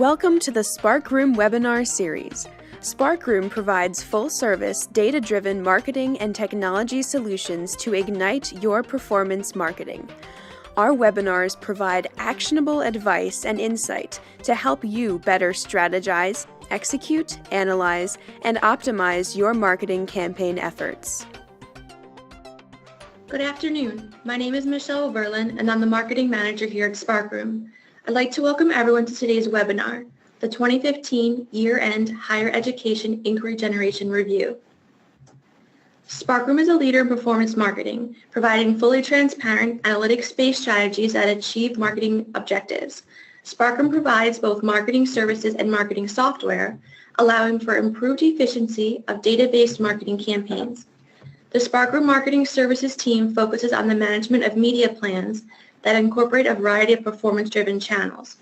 Welcome to the Sparkroom webinar series. Sparkroom provides full-service, data-driven marketing and technology solutions to ignite your performance marketing. Our webinars provide actionable advice and insight to help you better strategize, execute, analyze, and optimize your marketing campaign efforts. Good afternoon. My name is Michelle Verlin, and I'm the Marketing Manager here at Sparkroom. I'd like to welcome everyone to today's webinar, the 2015 Year-End Higher Education Inquiry Generation Review. Sparkroom is a leader in performance marketing, providing fully transparent, analytics-based strategies that achieve marketing objectives. Sparkroom provides both marketing services and marketing software, allowing for improved efficiency of data-based marketing campaigns. The Sparkroom Marketing Services team focuses on the management of media plans that incorporate a variety of performance-driven channels.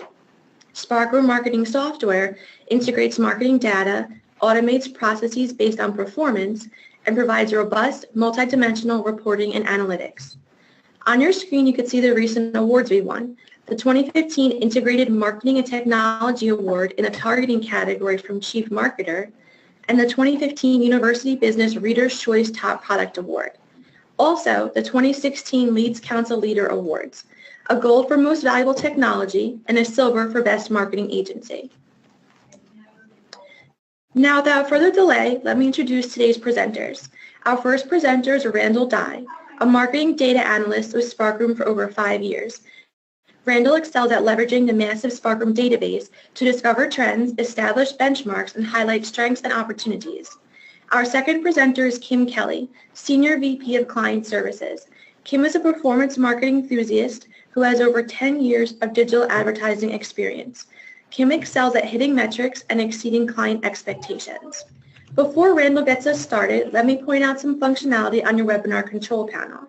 Sparkroom Marketing Software integrates marketing data, automates processes based on performance, and provides robust, multidimensional reporting and analytics. On your screen, you can see the recent awards we won. The 2015 Integrated Marketing and Technology Award in the Targeting category from Chief Marketer, and the 2015 University Business Reader's Choice Top Product Award. Also, the 2016 Leads Council Leader Awards, a gold for Most Valuable Technology and a silver for Best Marketing Agency. Now, without further delay, let me introduce today's presenters. Our first presenter is Randall Dye, a marketing data analyst with Sparkroom for over 5 years. Randall excels at leveraging the massive Sparkroom database to discover trends, establish benchmarks, and highlight strengths and opportunities. Our second presenter is Kim Kelly, Senior VP of Client Services. Kim is a performance marketing enthusiast who has over 10 years of digital advertising experience. Kim excels at hitting metrics and exceeding client expectations. Before Randall gets us started, let me point out some functionality on your webinar control panel.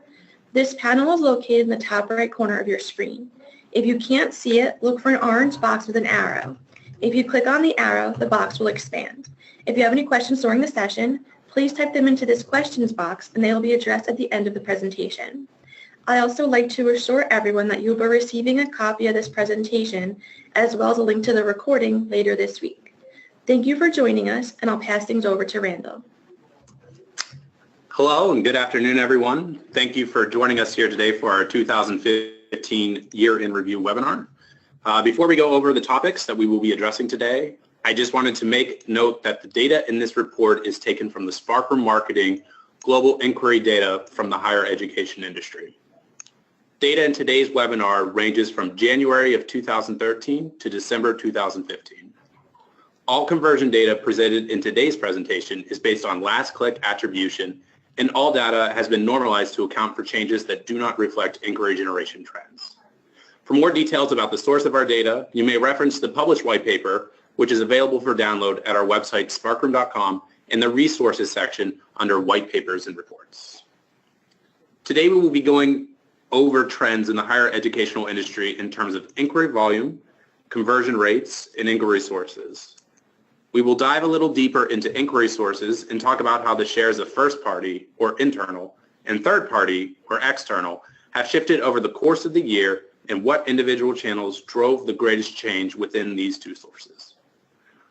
This panel is located in the top right corner of your screen. If you can't see it, look for an orange box with an arrow. If you click on the arrow, the box will expand. If you have any questions during the session, please type them into this questions box and they will be addressed at the end of the presentation. I also like to assure everyone that you will be receiving a copy of this presentation as well as a link to the recording later this week. Thank you for joining us, and I'll pass things over to Randall. Hello and good afternoon, everyone. Thank you for joining us here today for our 2015 Year in Review webinar. Before we go over the topics that we will be addressing today, I just wanted to make note that the data in this report is taken from the Sparkroom Marketing Global Inquiry data from the higher education industry. Data in today's webinar ranges from January of 2013 to December 2015. All conversion data presented in today's presentation is based on last click attribution, and all data has been normalized to account for changes that do not reflect inquiry generation trends. For more details about the source of our data, you may reference the published white paper, which is available for download at our website, sparkroom.com, in the resources section under white papers and reports. Today we will be going over trends in the higher educational industry in terms of inquiry volume, conversion rates, and inquiry sources. We will dive a little deeper into inquiry sources and talk about how the shares of first party, or internal, and third party, or external, have shifted over the course of the year and what individual channels drove the greatest change within these two sources.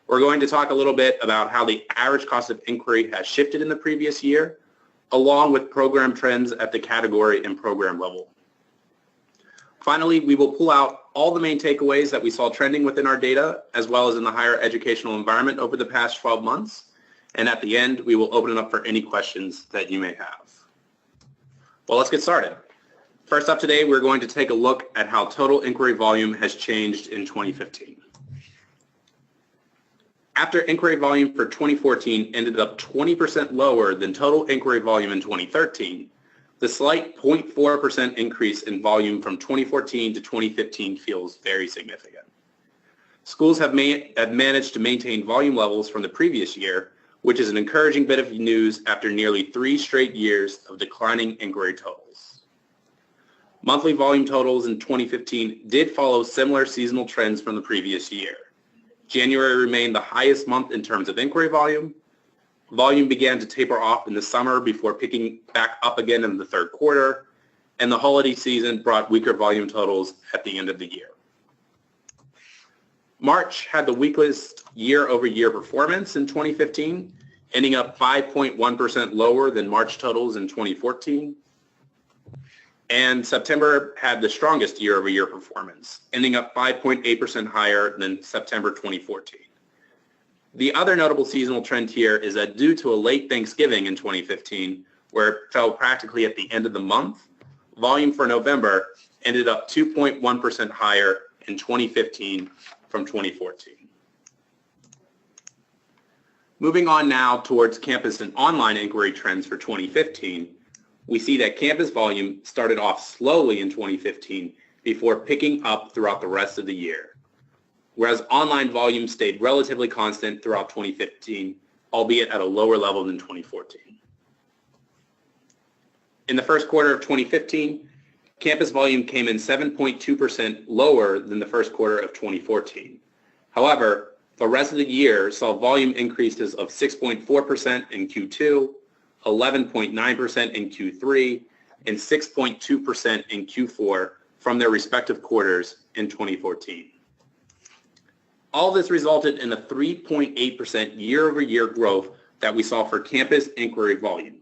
We're going to talk a little bit about how the average cost of inquiry has shifted in the previous year, along with program trends at the category and program level. Finally, we will pull out all the main takeaways that we saw trending within our data, as well as in the higher educational environment over the past 12 months. And at the end, we will open it up for any questions that you may have. Well, let's get started. First up today, we're going to take a look at how total inquiry volume has changed in 2015. After inquiry volume for 2014 ended up 20% lower than total inquiry volume in 2013, the slight 0.4% increase in volume from 2014 to 2015 feels very significant. Schools have managed to maintain volume levels from the previous year, which is an encouraging bit of news after nearly 3 straight years of declining inquiry totals. Monthly volume totals in 2015 did follow similar seasonal trends from the previous year. January remained the highest month in terms of inquiry volume. Volume began to taper off in the summer before picking back up again in the third quarter, and the holiday season brought weaker volume totals at the end of the year. March had the weakest year-over-year performance in 2015, ending up 5.1% lower than March totals in 2014. And September had the strongest year-over-year performance, ending up 5.8% higher than September 2014. The other notable seasonal trend here is that due to a late Thanksgiving in 2015, where it fell practically at the end of the month, volume for November ended up 2.1% higher in 2015 from 2014. Moving on now towards campus and online inquiry trends for 2015, we see that campus volume started off slowly in 2015 before picking up throughout the rest of the year, whereas online volume stayed relatively constant throughout 2015, albeit at a lower level than 2014. In the first quarter of 2015, campus volume came in 7.2% lower than the first quarter of 2014. However, the rest of the year saw volume increases of 6.4% in Q2, 11.9% in Q3, and 6.2% in Q4 from their respective quarters in 2014. All this resulted in a 3.8% year-over-year growth that we saw for campus inquiry volume.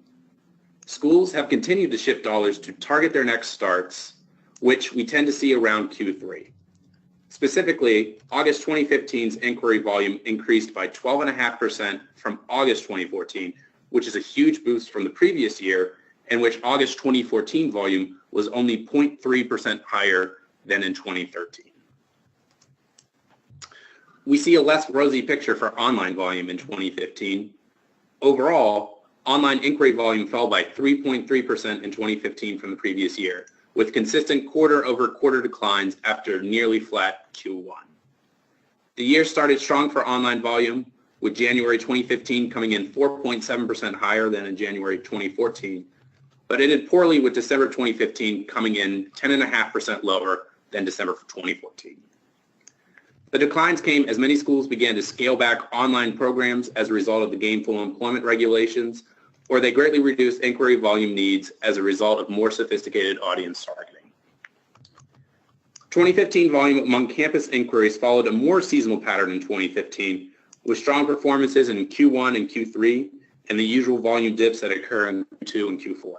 Schools have continued to shift dollars to target their next starts, which we tend to see around Q3. Specifically, August 2015's inquiry volume increased by 12.5% from August 2014, which is a huge boost from the previous year, in which August 2014 volume was only 0.3% higher than in 2013. We see a less rosy picture for online volume in 2015. Overall, online inquiry volume fell by 3.3% in 2015 from the previous year, with consistent quarter-over-quarter declines after nearly flat Q1. The year started strong for online volume, with January 2015 coming in 4.7% higher than in January 2014, but ended poorly with December 2015 coming in 10.5% lower than December 2014. The declines came as many schools began to scale back online programs as a result of the gainful employment regulations, or they greatly reduced inquiry volume needs as a result of more sophisticated audience targeting. 2015 volume among campus inquiries followed a more seasonal pattern in 2015, with strong performances in Q1 and Q3 and the usual volume dips that occur in Q2 and Q4.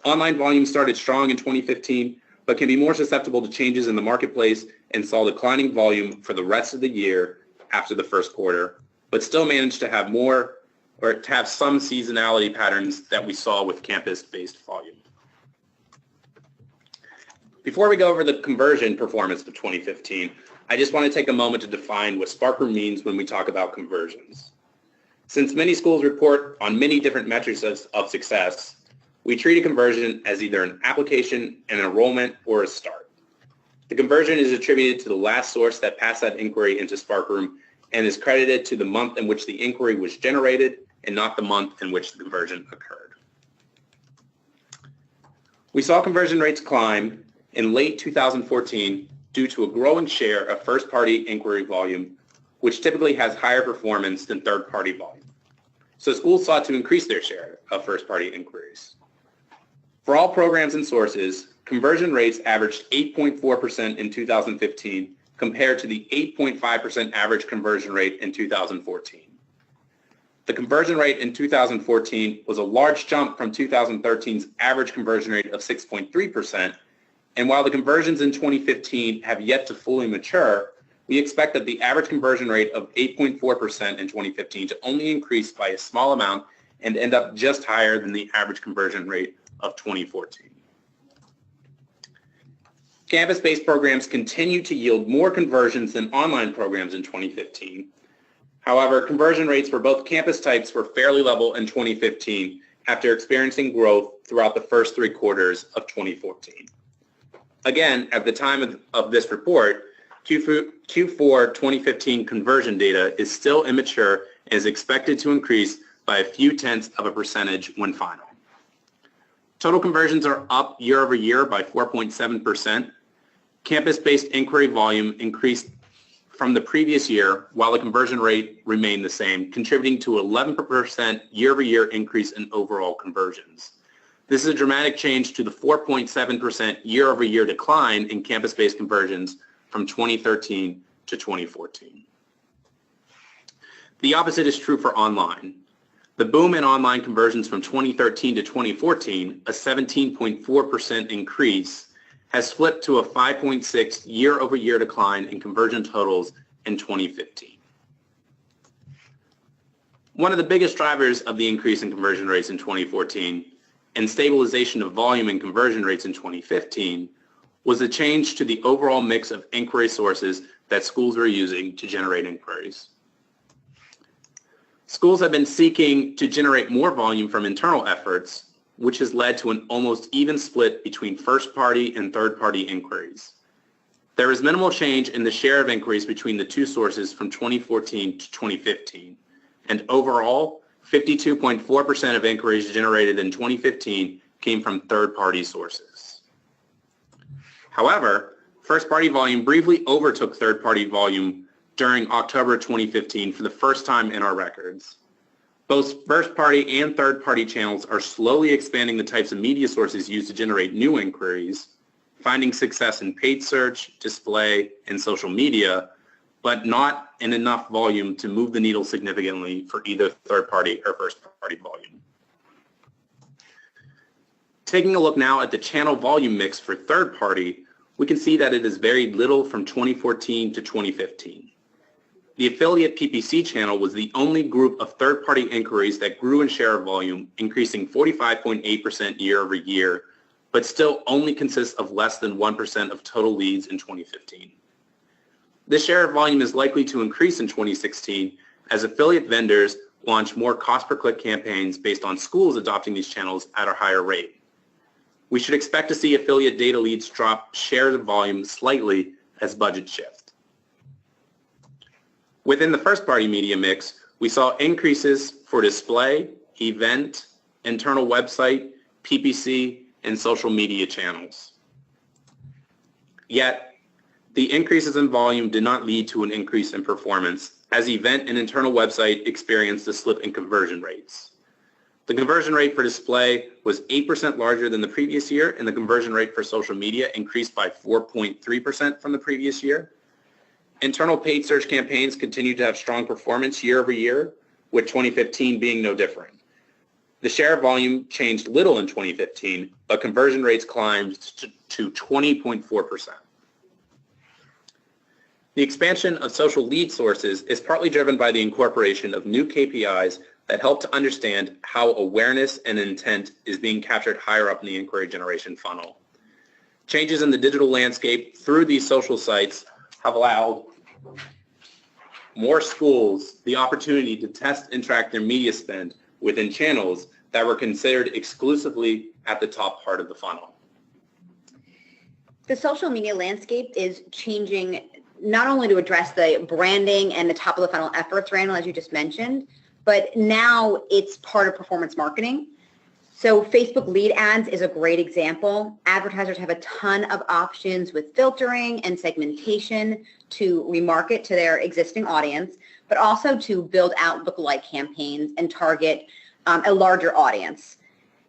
Online volume started strong in 2015, but can be more susceptible to changes in the marketplace and saw declining volume for the rest of the year after the first quarter, but still managed to have some seasonality patterns that we saw with campus-based volume. Before we go over the conversion performance of 2015, I just want to take a moment to define what Sparkroom means when we talk about conversions. Since many schools report on many different metrics of success, we treat a conversion as either an application, an enrollment, or a start. The conversion is attributed to the last source that passed that inquiry into Sparkroom and is credited to the month in which the inquiry was generated and not the month in which the conversion occurred. We saw conversion rates climb in late 2014 due to a growing share of first-party inquiry volume, which typically has higher performance than third-party volume. So schools sought to increase their share of first-party inquiries. For all programs and sources, conversion rates averaged 8.4% in 2015 compared to the 8.5% average conversion rate in 2014. The conversion rate in 2014 was a large jump from 2013's average conversion rate of 6.3%, and while the conversions in 2015 have yet to fully mature, we expect that the average conversion rate of 8.4% in 2015 to only increase by a small amount and end up just higher than the average conversion rate of 2014. Campus-based programs continue to yield more conversions than online programs in 2015. However, conversion rates for both campus types were fairly level in 2015 after experiencing growth throughout the first 3 quarters of 2014. Again, at the time of this report, Q4 2015 conversion data is still immature and is expected to increase by a few tenths of a percentage when final. Total conversions are up year over year by 4.7%. Campus-based inquiry volume increased from the previous year while the conversion rate remained the same, contributing to 11% year-over-year increase in overall conversions. This is a dramatic change to the 4.7% year-over-year decline in campus-based conversions from 2013 to 2014. The opposite is true for online. The boom in online conversions from 2013 to 2014, a 17.4% increase, has flipped to a 5.6 year-over-year decline in conversion totals in 2015. One of the biggest drivers of the increase in conversion rates in 2014 and stabilization of volume and conversion rates in 2015 was a change to the overall mix of inquiry sources that schools were using to generate inquiries. Schools have been seeking to generate more volume from internal efforts, which has led to an almost even split between first-party and third-party inquiries. There is minimal change in the share of inquiries between the two sources from 2014 to 2015, and overall, 52.4% of inquiries generated in 2015 came from third-party sources. However, first-party volume briefly overtook third-party volume during October 2015 for the first time in our records. Both first-party and third-party channels are slowly expanding the types of media sources used to generate new inquiries, finding success in paid search, display, and social media, but not in enough volume to move the needle significantly for either third-party or first-party volume. Taking a look now at the channel volume mix for third-party, we can see that it has varied little from 2014 to 2015. The affiliate PPC channel was the only group of third-party inquiries that grew in share of volume, increasing 45.8% year over year, but still only consists of less than 1% of total leads in 2015. This share of volume is likely to increase in 2016 as affiliate vendors launch more cost-per-click campaigns based on schools adopting these channels at a higher rate. We should expect to see affiliate data leads drop shares of volume slightly as budgets shift. Within the first-party media mix, we saw increases for display, event, internal website, PPC, and social media channels. Yet, the increases in volume did not lead to an increase in performance, as event and internal website experienced a slip in conversion rates. The conversion rate for display was 8% larger than the previous year, and the conversion rate for social media increased by 4.3% from the previous year. Internal paid search campaigns continue to have strong performance year over year, with 2015 being no different. The share of volume changed little in 2015, but conversion rates climbed to 20.4%. The expansion of social lead sources is partly driven by the incorporation of new KPIs that help to understand how awareness and intent is being captured higher up in the inquiry generation funnel. Changes in the digital landscape through these social sites have allowed more schools the opportunity to test and track their media spend within channels that were considered exclusively at the top part of the funnel. The social media landscape is changing not only to address the branding and the top of the funnel efforts, Randall, as you just mentioned, but now it's part of performance marketing. So Facebook lead ads is a great example. Advertisers have a ton of options with filtering and segmentation to remarket to their existing audience, but also to build out lookalike campaigns and target a larger audience.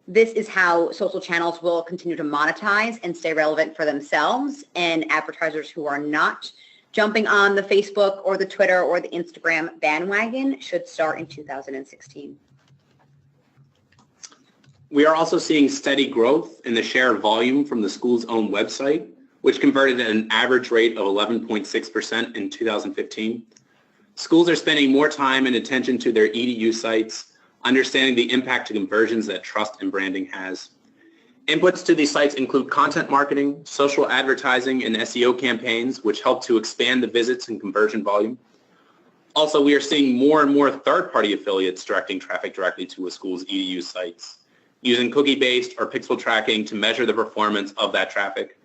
This is how social channels will continue to monetize and stay relevant for themselves, and advertisers who are not jumping on the Facebook or the Twitter or the Instagram bandwagon should start in 2016. We are also seeing steady growth in the share of volume from the school's own website, which converted at an average rate of 11.6% in 2015. Schools are spending more time and attention to their EDU sites, understanding the impact to conversions that trust and branding has. Inputs to these sites include content marketing, social advertising, and SEO campaigns, which help to expand the visits and conversion volume. Also, we are seeing more and more third-party affiliates directing traffic directly to a school's EDU sites, using cookie-based or pixel tracking to measure the performance of that traffic.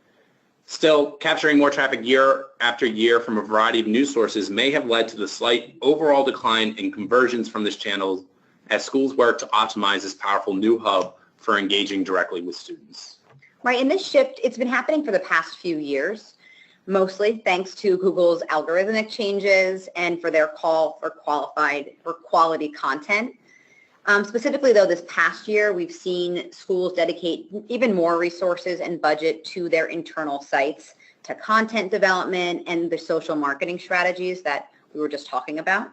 Still, capturing more traffic year after year from a variety of news sources may have led to the slight overall decline in conversions from this channel as schools work to optimize this powerful new hub for engaging directly with students. Right, and this shift, it's been happening for the past few years, mostly thanks to Google's algorithmic changes and for their call for quality content. Specifically, though, this past year, we've seen schools dedicate even more resources and budget to their internal sites to content development and the social marketing strategies that we were just talking about.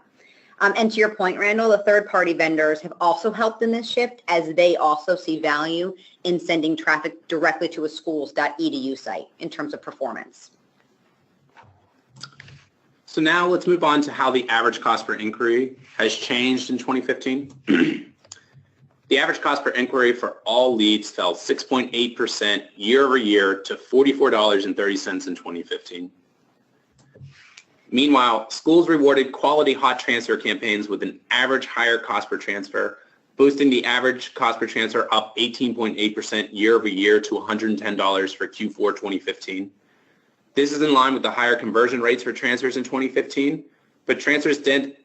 And to your point, Randall, the third-party vendors have also helped in this shift as they also see value in sending traffic directly to a schools.edu site in terms of performance. So now let's move on to how the average cost per inquiry has changed in 2015. The average cost per inquiry for all leads fell 6.8% year over year to $44.30 in 2015. Meanwhile, schools rewarded quality hot transfer campaigns with an average higher cost per transfer, boosting the average cost per transfer up 18.8% year over year to $110 for Q4 2015. This is in line with the higher conversion rates for transfers in 2015, but transfers did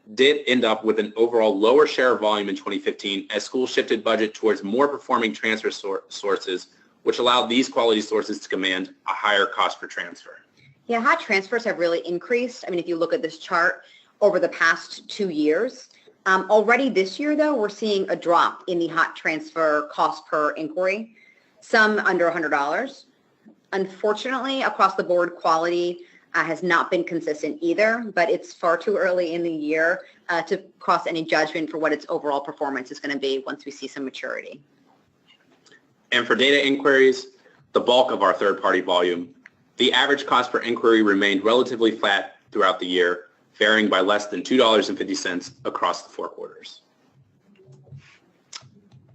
end up with an overall lower share of volume in 2015 as schools shifted budget towards more performing transfer sources, which allowed these quality sources to command a higher cost per transfer. Yeah, hot transfers have really increased. I mean, if you look at this chart over the past 2 years, already this year, though, we're seeing a drop in the hot transfer cost per inquiry, some under $100. Unfortunately, across the board, quality has not been consistent either, but it's far too early in the year to cross any judgment for what its overall performance is going to be once we see some maturity. And for data inquiries, the bulk of our third-party volume, the average cost per inquiry remained relatively flat throughout the year, varying by less than $2.50 across the 4 quarters.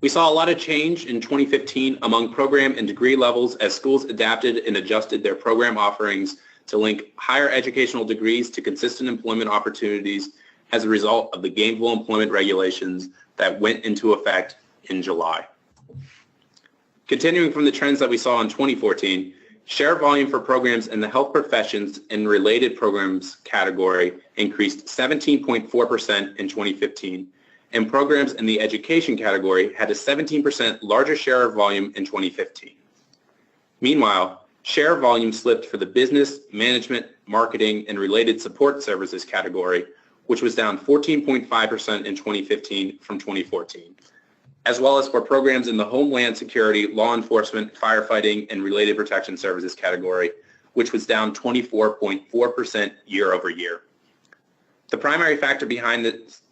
We saw a lot of change in 2015 among program and degree levels as schools adapted and adjusted their program offerings to link higher educational degrees to consistent employment opportunities as a result of the gainful employment regulations that went into effect in July. Continuing from the trends that we saw in 2014, share volume for programs in the health professions and related programs category increased 17.4% in 2015, and programs in the education category had a 17% larger share of volume in 2015. Meanwhile, share volume slipped for the business, management, marketing, and related support services category, which was down 14.5% in 2015 from 2014, as well as for programs in the Homeland Security, law enforcement, firefighting, and related protection services category, which was down 24.4% year over year. The primary factor behind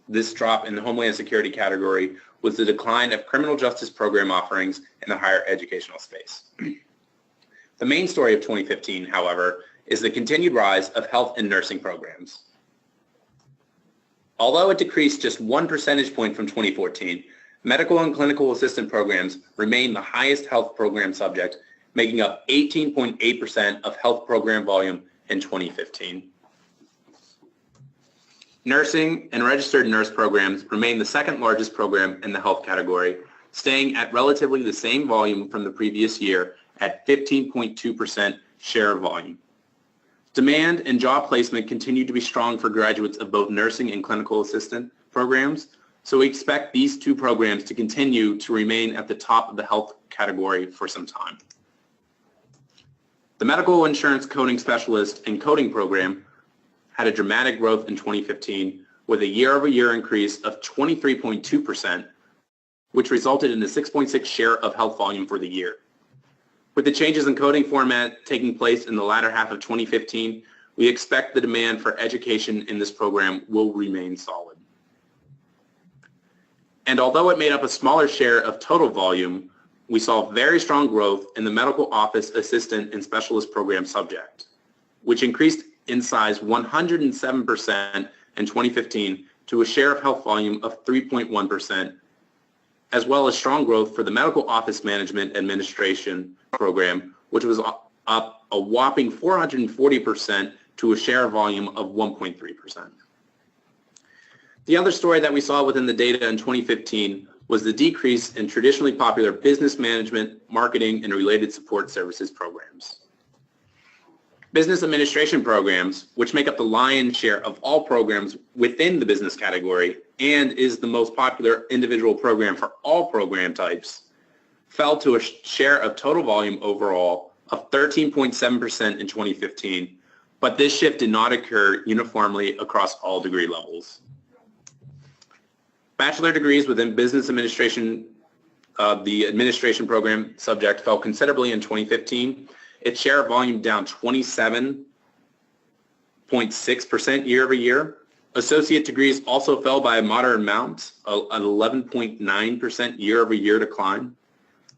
this drop in the Homeland Security category was the decline of criminal justice program offerings in the higher educational space. The main story of 2015, however, is the continued rise of health and nursing programs. Although it decreased just 1 percentage point from 2014, medical and clinical assistant programs remain the highest health program subject, making up 18.8% of health program volume in 2015. Nursing and registered nurse programs remain the second largest program in the health category, staying at relatively the same volume from the previous year at 15.2% share of volume. Demand and job placement continue to be strong for graduates of both nursing and clinical assistant programs, so we expect these 2 programs to continue to remain at the top of the health category for some time. The medical insurance coding specialist and coding program had a dramatic growth in 2015 with a year-over-year increase of 23.2%, which resulted in a 6.6 share of health volume for the year. With the changes in coding format taking place in the latter half of 2015, we expect the demand for education in this program will remain solid. And although it made up a smaller share of total volume, we saw very strong growth in the medical office assistant and specialist program subject, which increased in size 107% in 2015 to a share of health volume of 3.1%, as well as strong growth for the medical office management administration program, which was up a whopping 440% to a share of volume of 1.3%. The other story that we saw within the data in 2015 was the decrease in traditionally popular business management, marketing, and related support services programs. Business administration programs, which make up the lion's share of all programs within the business category and is the most popular individual program for all program types, fell to a share of total volume overall of 13.7% in 2015, but this shift did not occur uniformly across all degree levels. Bachelor degrees within business administration, the administration program subject fell considerably in 2015 its share of volume down 27.6% year over year. Associate degrees also fell by a moderate amount, an 11.9% year over year decline.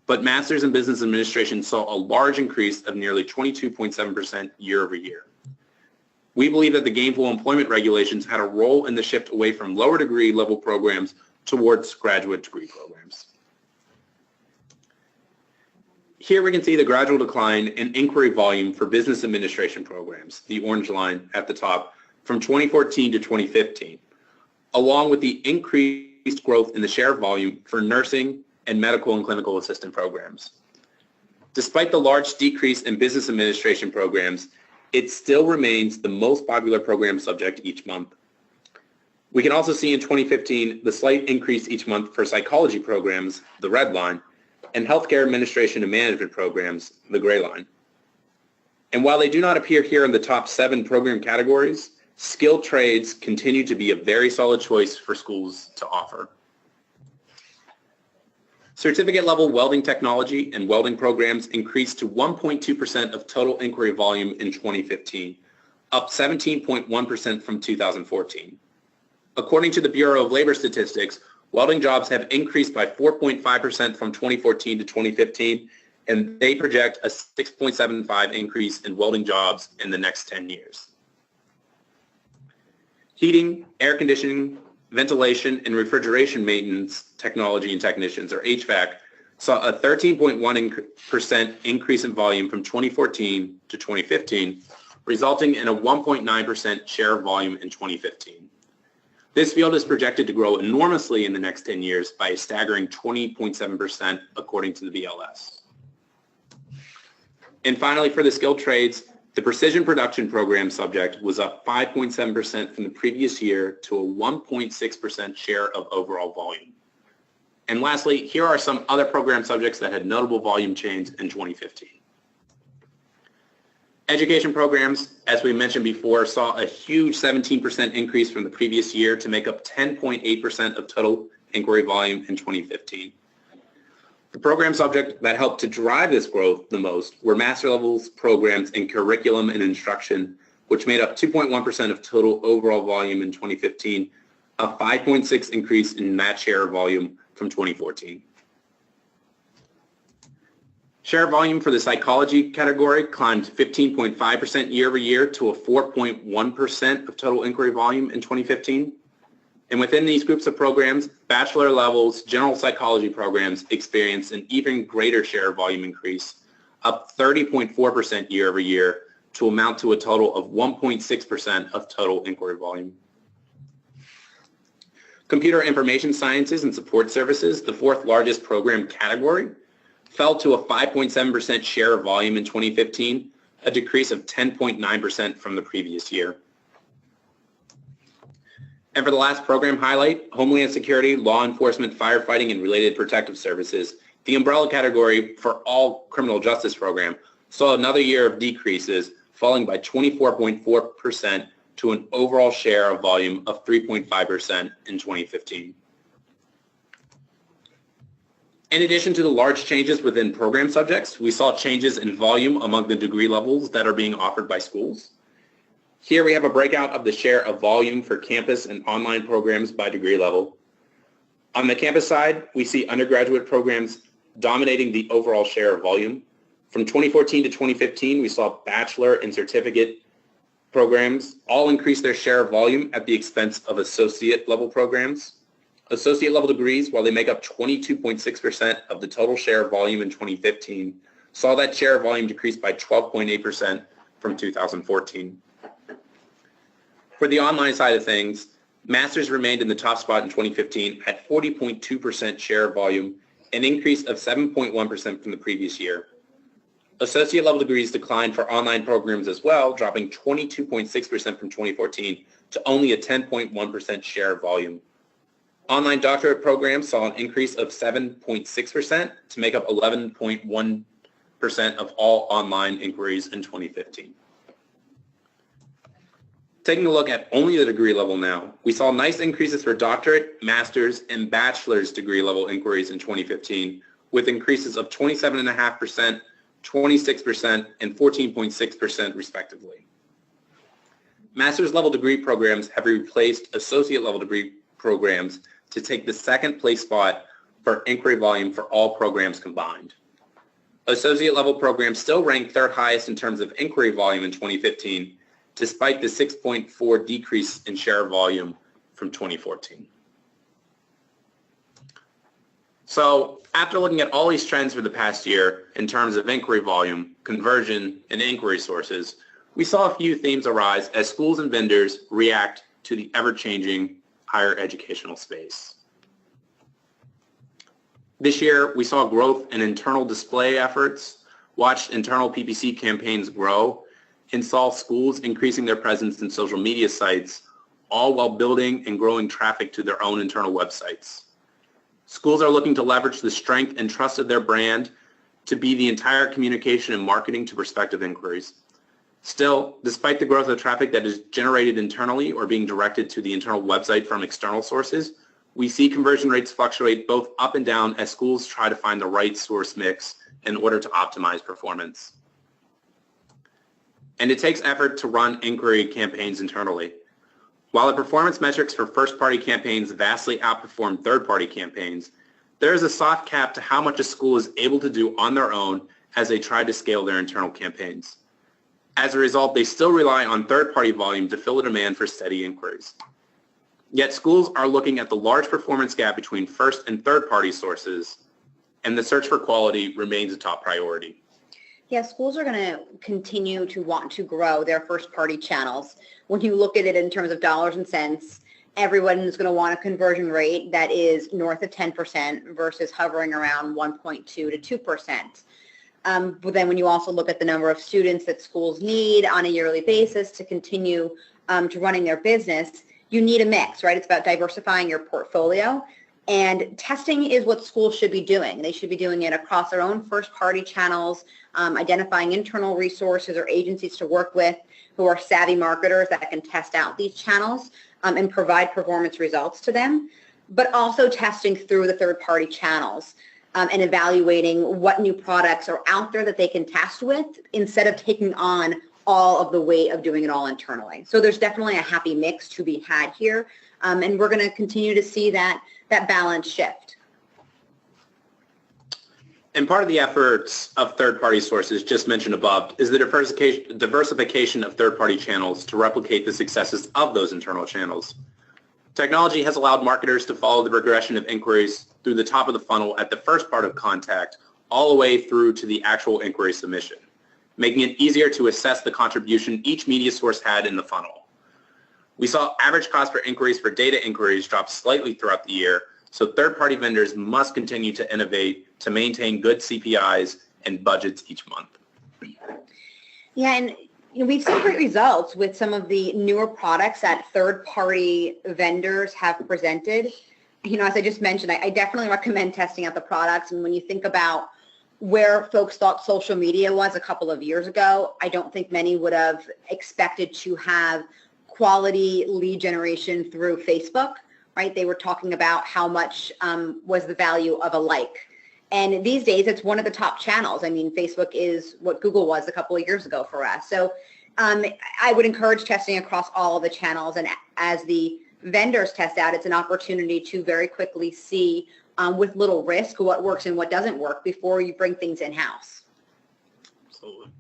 But Masters in Business Administration saw a large increase of nearly 22.7% year over year. We believe that the gainful employment regulations had a role in the shift away from lower degree level programs towards graduate degree programs. Here we can see the gradual decline in inquiry volume for business administration programs, the orange line at the top, from 2014 to 2015, along with the increased growth in the share of volume for nursing and medical and clinical assistant programs. Despite the large decrease in business administration programs, it still remains the most popular program subject each month. We can also see in 2015 the slight increase each month for psychology programs, the red line, and healthcare administration and management programs, the gray line. And while they do not appear here in the top 7 program categories, skilled trades continue to be a very solid choice for schools to offer. Certificate level welding technology and welding programs increased to 1.2% of total inquiry volume in 2015, up 17.1% from 2014. According to the Bureau of Labor Statistics, welding jobs have increased by 4.5% from 2014 to 2015, and they project a 6.75% increase in welding jobs in the next 10 years. Heating, air conditioning, ventilation, and refrigeration maintenance technology and technicians, or HVAC, saw a 13.1% increase in volume from 2014 to 2015, resulting in a 1.9% share of volume in 2015. This field is projected to grow enormously in the next 10 years by a staggering 20.7% according to the BLS. And finally, for the skilled trades, the precision production program subject was up 5.7% from the previous year to a 1.6% share of overall volume. And lastly, here are some other program subjects that had notable volume change in 2015. Education programs, as we mentioned before, saw a huge 17% increase from the previous year to make up 10.8% of total inquiry volume in 2015. The program subject that helped to drive this growth the most were master levels programs in curriculum and instruction, which made up 2.1% of total overall volume in 2015, a 5.6% increase in that share of volume from 2014. Share of volume for the psychology category climbed 15.5% year over year to a 4.1% of total inquiry volume in 2015. And within these groups of programs, bachelor levels general psychology programs experienced an even greater share of volume increase, up 30.4% year over year to amount to a total of 1.6% of total inquiry volume. Computer information sciences and support services, the 4th largest program category, fell to a 5.7% share of volume in 2015, a decrease of 10.9% from the previous year. And for the last program highlight, Homeland Security, Law Enforcement, Firefighting, and Related Protective Services, the umbrella category for all criminal justice program, saw another year of decreases, falling by 24.4% to an overall share of volume of 3.5% in 2015. In addition to the large changes within program subjects, we saw changes in volume among the degree levels that are being offered by schools. Here we have a breakout of the share of volume for campus and online programs by degree level. On the campus side, we see undergraduate programs dominating the overall share of volume. From 2014 to 2015, we saw bachelor and certificate programs all increase their share of volume at the expense of associate level programs. Associate level degrees, while they make up 22.6% of the total share of volume in 2015, saw that share of volume decrease by 12.8% from 2014. For the online side of things, masters remained in the top spot in 2015 at 40.2% share of volume, an increase of 7.1% from the previous year. Associate level degrees declined for online programs as well, dropping 22.6% from 2014 to only a 10.1% share of volume. Online doctorate programs saw an increase of 7.6% to make up 11.1% of all online inquiries in 2015. Taking a look at only the degree level now, we saw nice increases for doctorate, master's, and bachelor's degree level inquiries in 2015, with increases of 27.5%, 26%, and 14.6% respectively. Master's level degree programs have replaced associate level degree programs to take the second place spot for inquiry volume for all programs combined. Associate level programs still rank third highest in terms of inquiry volume in 2015, despite the 6.4 decrease in share volume from 2014. So after looking at all these trends for the past year in terms of inquiry volume, conversion, and inquiry sources, we saw a few themes arise as schools and vendors react to the ever-changing higher educational space. This year, we saw growth in internal display efforts, watched internal PPC campaigns grow, and saw schools increasing their presence in social media sites, all while building and growing traffic to their own internal websites. Schools are looking to leverage the strength and trust of their brand to be the entire communication and marketing to prospective inquiries. Still, despite the growth of traffic that is generated internally or being directed to the internal website from external sources, we see conversion rates fluctuate both up and down as schools try to find the right source mix in order to optimize performance. And it takes effort to run inquiry campaigns internally. While the performance metrics for first-party campaigns vastly outperform third-party campaigns, there is a soft cap to how much a school is able to do on their own as they try to scale their internal campaigns. As a result, they still rely on third-party volume to fill the demand for steady inquiries. Yet schools are looking at the large performance gap between first and third-party sources, and the search for quality remains a top priority. Yeah, schools are going to continue to want to grow their first-party channels. When you look at it in terms of dollars and cents, everyone is going to want a conversion rate that is north of 10% versus hovering around 1.2 to 2%. But then when you also look at the number of students that schools need on a yearly basis to continue to running their business, you need a mix, right? It's about diversifying your portfolio. And testing is what schools should be doing. They should be doing it across their own first-party channels, identifying internal resources or agencies to work with who are savvy marketers that can test out these channels and provide performance results to them, but also testing through the third-party channels and evaluating what new products are out there that they can test with instead of taking on all of the weight of doing it all internally. So there's definitely a happy mix to be had here, and we're going to continue to see that balance shift. And part of the efforts of third-party sources just mentioned above is the diversification of third-party channels to replicate the successes of those internal channels. Technology has allowed marketers to follow the progression of inquiries through the top of the funnel at the first part of contact all the way through to the actual inquiry submission, making it easier to assess the contribution each media source had in the funnel. We saw average cost per inquiries for data inquiries drop slightly throughout the year, so third-party vendors must continue to innovate to maintain good CPIs and budgets each month. Yeah, and we've seen great results with some of the newer products that third-party vendors have presented. As I just mentioned, I definitely recommend testing out the products. And when you think about where folks thought social media was a couple of years ago, I don't think many would have expected to have quality lead generation through Facebook, right? They were talking about how much was the value of a like. And these days, it's one of the top channels. I mean, Facebook is what Google was a couple of years ago for us. So I would encourage testing across all of the channels. And as the vendors test out, it's an opportunity to very quickly see with little risk what works and what doesn't work before you bring things in-house. Absolutely.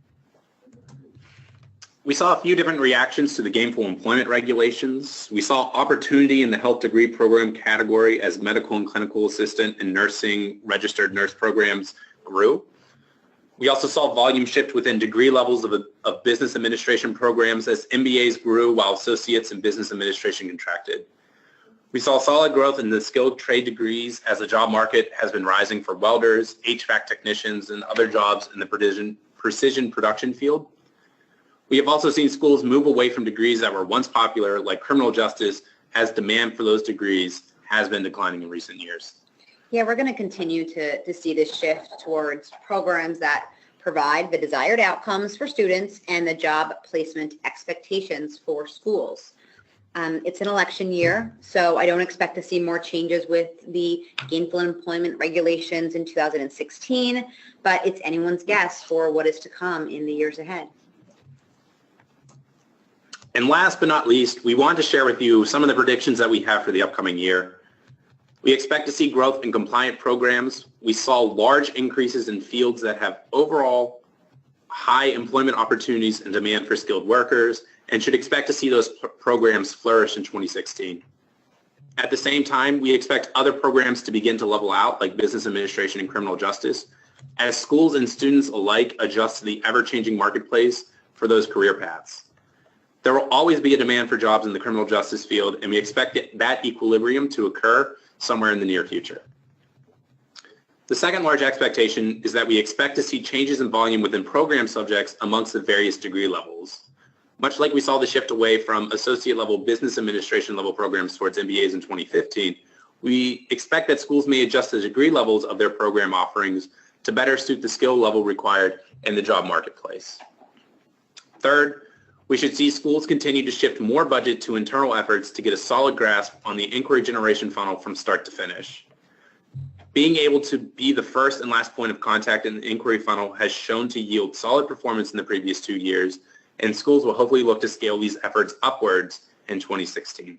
We saw a few different reactions to the gainful employment regulations. We saw opportunity in the health degree program category as medical and clinical assistant and nursing registered nurse programs grew. We also saw volume shift within degree levels of business administration programs as MBAs grew while associates in business administration contracted. We saw solid growth in the skilled trade degrees as the job market has been rising for welders, HVAC technicians, and other jobs in the precision production field. We have also seen schools move away from degrees that were once popular, like criminal justice, as demand for those degrees has been declining in recent years. Yeah, we're going to continue to see this shift towards programs that provide the desired outcomes for students and the job placement expectations for schools. It's an election year, so I don't expect to see more changes with the gainful employment regulations in 2016, but it's anyone's guess for what is to come in the years ahead. And last but not least, we want to share with you some of the predictions that we have for the upcoming year. We expect to see growth in compliant programs. We saw large increases in fields that have overall high employment opportunities and demand for skilled workers, and should expect to see those programs flourish in 2016. At the same time, we expect other programs to begin to level out, like business administration and criminal justice, as schools and students alike adjust to the ever-changing marketplace for those career paths. There will always be a demand for jobs in the criminal justice field, and we expect that equilibrium to occur somewhere in the near future. The second large expectation is that we expect to see changes in volume within program subjects amongst the various degree levels. Much like we saw the shift away from associate level business administration level programs towards MBAs in 2015, we expect that schools may adjust the degree levels of their program offerings to better suit the skill level required in the job marketplace. Third, we should see schools continue to shift more budget to internal efforts to get a solid grasp on the inquiry generation funnel from start to finish. Being able to be the first and last point of contact in the inquiry funnel has shown to yield solid performance in the previous 2 years, and schools will hopefully look to scale these efforts upwards in 2016.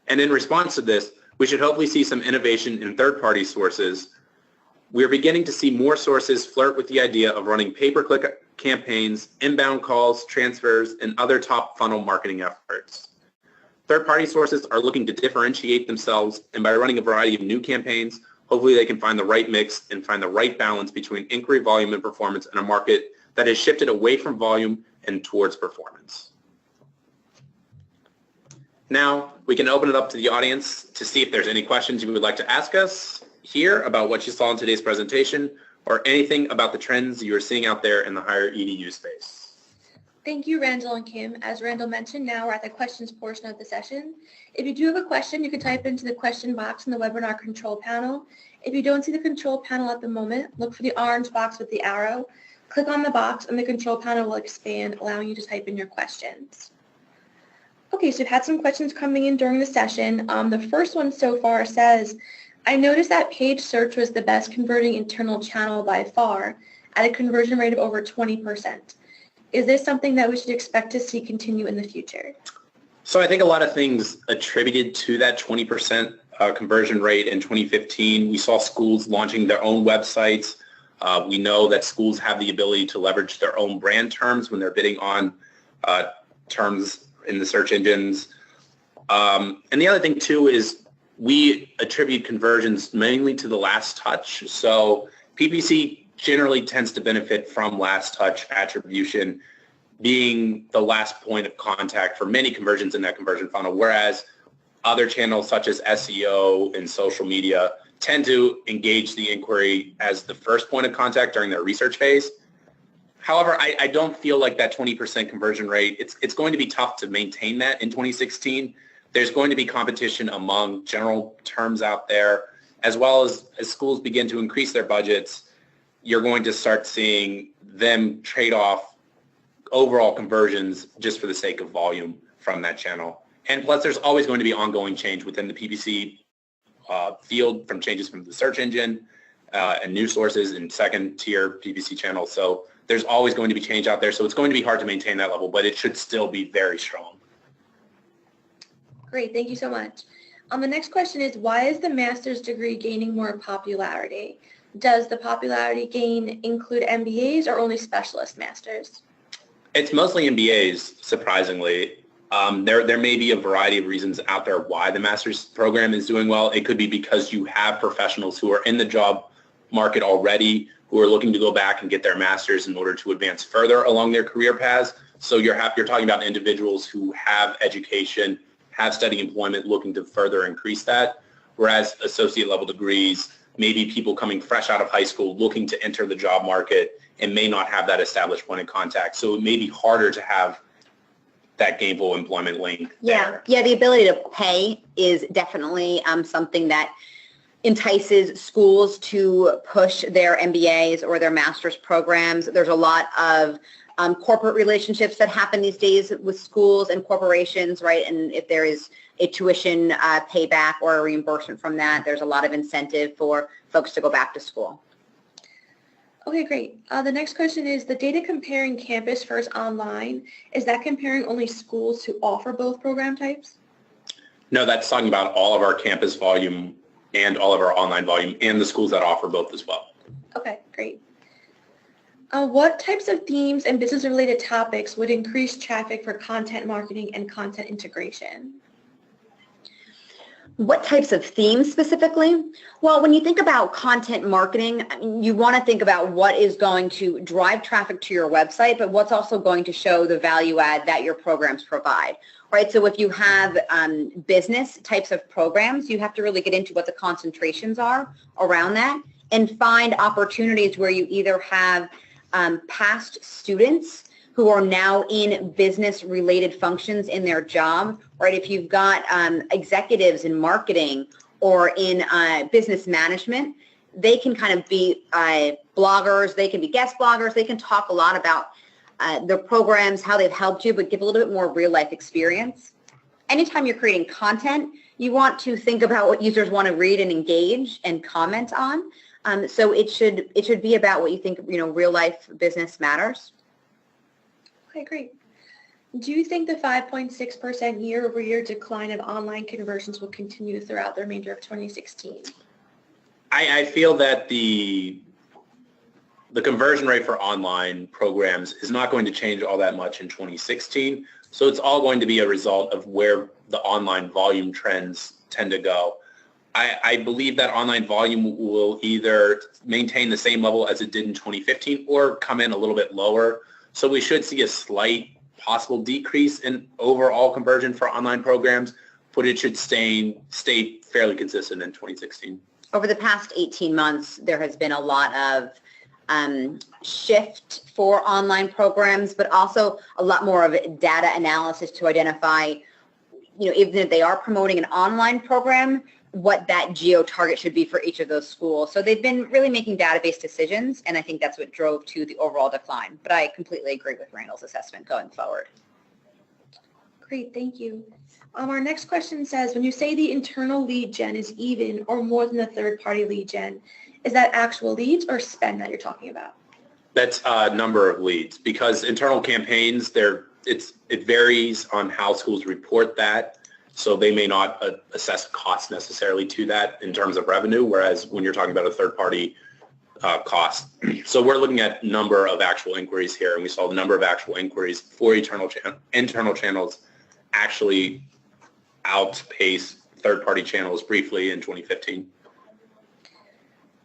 And in response to this, we should hopefully see some innovation in third-party sources. We are beginning to see more sources flirt with the idea of running pay-per-click campaigns, inbound calls, transfers, and other top funnel marketing efforts. Third-party sources are looking to differentiate themselves, and by running a variety of new campaigns, hopefully they can find the right mix and find the right balance between inquiry volume and performance in a market that has shifted away from volume and towards performance. Now, we can open it up to the audience to see if there's any questions you would like to ask us here about what you saw in today's presentation, or anything about the trends you are seeing out there in the higher EDU space. Thank you, Randall and Kim. As Randall mentioned, now we're at the questions portion of the session. If you do have a question, you can type into the question box in the webinar control panel. If you don't see the control panel at the moment, look for the orange box with the arrow. Click on the box and the control panel will expand, allowing you to type in your questions. Okay, so we've had some questions coming in during the session. The first one so far says, I noticed that paid search was the best converting internal channel by far at a conversion rate of over 20%. Is this something that we should expect to see continue in the future? So I think a lot of things attributed to that 20% conversion rate in 2015. We saw schools launching their own websites. We know that schools have the ability to leverage their own brand terms when they're bidding on terms in the search engines. And the other thing too is we attribute conversions mainly to the last touch. So PPC generally tends to benefit from last touch attribution being the last point of contact for many conversions in that conversion funnel, whereas other channels such as SEO and social media tend to engage the inquiry as the first point of contact during their research phase. However, I don't feel like that 20% conversion rate, it's going to be tough to maintain that in 2016. There's going to be competition among general terms out there, as well as schools begin to increase their budgets, you're going to start seeing them trade off overall conversions just for the sake of volume from that channel. And plus, there's always going to be ongoing change within the PPC field from changes from the search engine and news sources and second tier PPC channels. So there's always going to be change out there. So it's going to be hard to maintain that level, but it should still be very strong. Great, thank you so much. The next question is, why is the master's degree gaining more popularity? Does the popularity gain include MBAs or only specialist masters? It's mostly MBAs, surprisingly. There may be a variety of reasons out there why the master's program is doing well. It could be because you have professionals who are in the job market already who are looking to go back and get their master's in order to advance further along their career paths. So you're talking about individuals who have education, have steady employment, looking to further increase that, whereas associate level degrees, maybe people coming fresh out of high school looking to enter the job market and may not have that established point of contact. So it may be harder to have that gainful employment link there. Yeah, the ability to pay is definitely something that entices schools to push their MBAs or their master's programs. There's a lot of corporate relationships that happen these days with schools and corporations, right? And if there is a tuition payback or a reimbursement from that, there's a lot of incentive for folks to go back to school. Okay, great. The next question is, the data comparing Campus First online, is that comparing only schools who offer both program types? No, that's talking about all of our campus volume and all of our online volume and the schools that offer both as well. Okay, great. What types of themes and business-related topics would increase traffic for content marketing and content integration? What types of themes specifically? Well, when you think about content marketing, you want to think about what is going to drive traffic to your website, but what's also going to show the value add that your programs provide, right? So if you have business types of programs, you have to really get into what the concentrations are around that and find opportunities where you either have past students who are now in business-related functions in their job, right? If you've got executives in marketing or in business management, they can kind of be bloggers, they can be guest bloggers, they can talk a lot about their programs, how they've helped you, but give a little bit more real-life experience. Anytime you're creating content, you want to think about what users want to read and engage and comment on. So it should be about what you think, real-life business matters. Okay, great. Do you think the 5.6% year-over-year decline of online conversions will continue throughout the remainder of 2016? I feel that the conversion rate for online programs is not going to change all that much in 2016. So it's all going to be a result of where the online volume trends tend to go. I believe that online volume will either maintain the same level as it did in 2015 or come in a little bit lower. So we should see a slight possible decrease in overall conversion for online programs, but it should stay fairly consistent in 2016. Over the past 18 months, there has been a lot of shift for online programs, but also a lot more of data analysis to identify, even if they are promoting an online program, what that geo target should be for each of those schools. So they've been really making database decisions, and I think that's what drove to the overall decline. But I completely agree with Randall's assessment going forward. Great, thank you. Our next question says, when you say the internal lead gen is even or more than the third-party lead gen, is that actual leads or spend that you're talking about? That's a number of leads, because internal campaigns, it varies on how schools report that. So they may not assess cost necessarily to that in terms of revenue, whereas when you're talking about a third-party cost. So we're looking at number of actual inquiries here, and we saw the number of actual inquiries for internal channels actually outpace third-party channels briefly in 2015.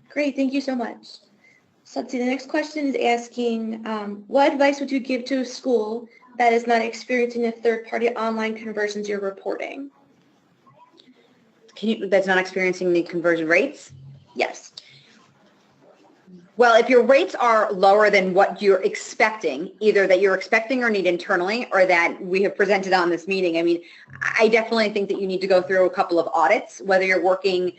Great, thank you so much. So let's see, the next question is asking, what advice would you give to a school that is not experiencing the third-party online conversions you're reporting? That's not experiencing the conversion rates? Yes. Well, if your rates are lower than what you're expecting, either that you're expecting or need internally or that we have presented on this meeting, I definitely think that you need to go through a couple of audits, whether you're working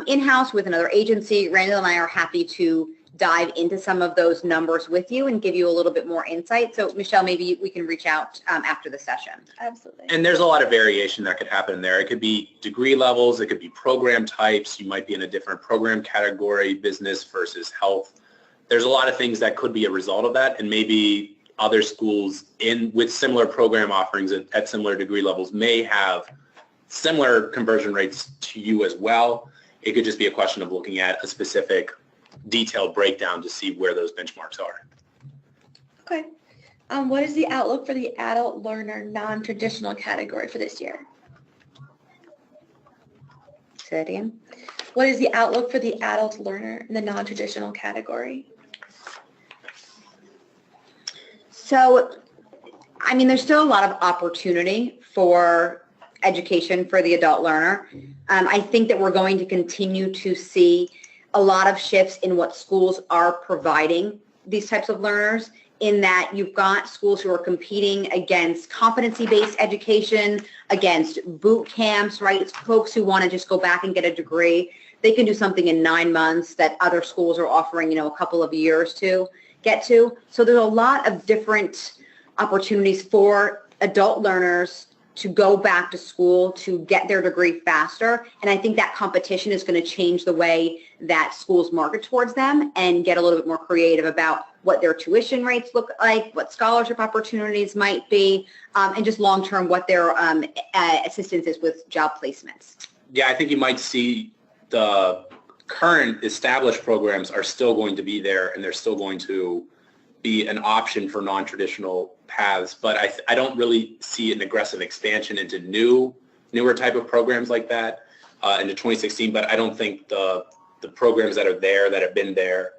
in-house with another agency. Randall and I are happy to dive into some of those numbers with you and give you a little bit more insight. So Michelle, maybe we can reach out after the session. Absolutely. And there's a lot of variation that could happen there. It could be degree levels, it could be program types. You might be in a different program category, business versus health. There's a lot of things that could be a result of that, and maybe other schools with similar program offerings at similar degree levels may have similar conversion rates to you as well. It could just be a question of looking at a specific detailed breakdown to see where those benchmarks are. Okay. What is the outlook for the adult learner non-traditional category for this year? Say that again. What is the outlook for the adult learner in the non-traditional category? So, there's still a lot of opportunity for education for the adult learner. I think that we're going to continue to see a lot of shifts in what schools are providing these types of learners, in that you've got schools who are competing against competency-based education, against boot camps, right? It's folks who want to just go back and get a degree. They can do something in 9 months that other schools are offering, a couple of years to. get to. So there's a lot of different opportunities for adult learners to go back to school to get their degree faster. And I think that competition is going to change the way that schools market towards them and get a little bit more creative about what their tuition rates look like, what scholarship opportunities might be, and just long-term what their assistance is with job placements. Yeah, I think you might see the current established programs are still going to be there, and they're still going to be an option for non-traditional paths. But I don't really see an aggressive expansion into newer type of programs like that into 2016. But I don't think the programs that are there, that have been there,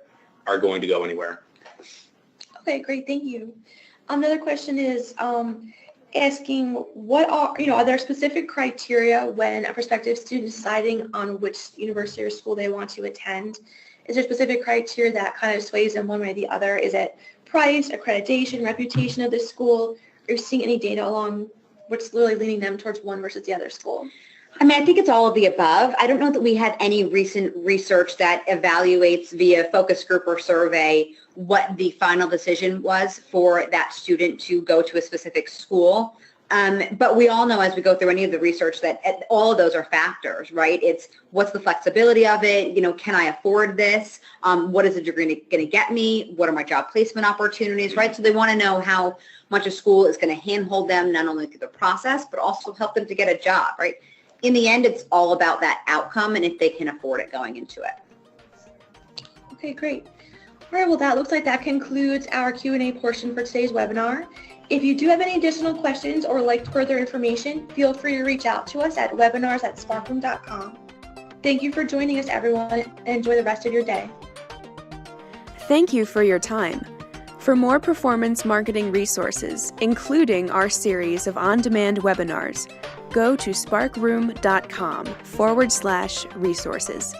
are going to go anywhere. Okay, great. Thank you. Another question is asking are there specific criteria when a prospective student is deciding on which university or school they want to attend? Is there specific criteria that kind of sways them one way or the other? Is it price, accreditation, reputation of the school? Are you seeing any data along what's really leaning them towards one versus the other school? I mean, I think it's all of the above. I don't know that we had any recent research that evaluates via focus group or survey what the final decision was for that student to go to a specific school. But we all know as we go through any of the research that all of those are factors, right? It's what's the flexibility of it? Can I afford this? What is the degree going to get me? What are my job placement opportunities, right? So they want to know how much a school is going to handhold them, not only through the process, but also help them to get a job, right? In the end, it's all about that outcome and if they can afford it going into it. Okay, great. All right, well, that looks like that concludes our Q&A portion for today's webinar. If you do have any additional questions or would like further information, feel free to reach out to us at webinars@sparkroom.com. Thank you for joining us, everyone, and enjoy the rest of your day. Thank you for your time. For more performance marketing resources, including our series of on-demand webinars, go to sparkroom.com/resources.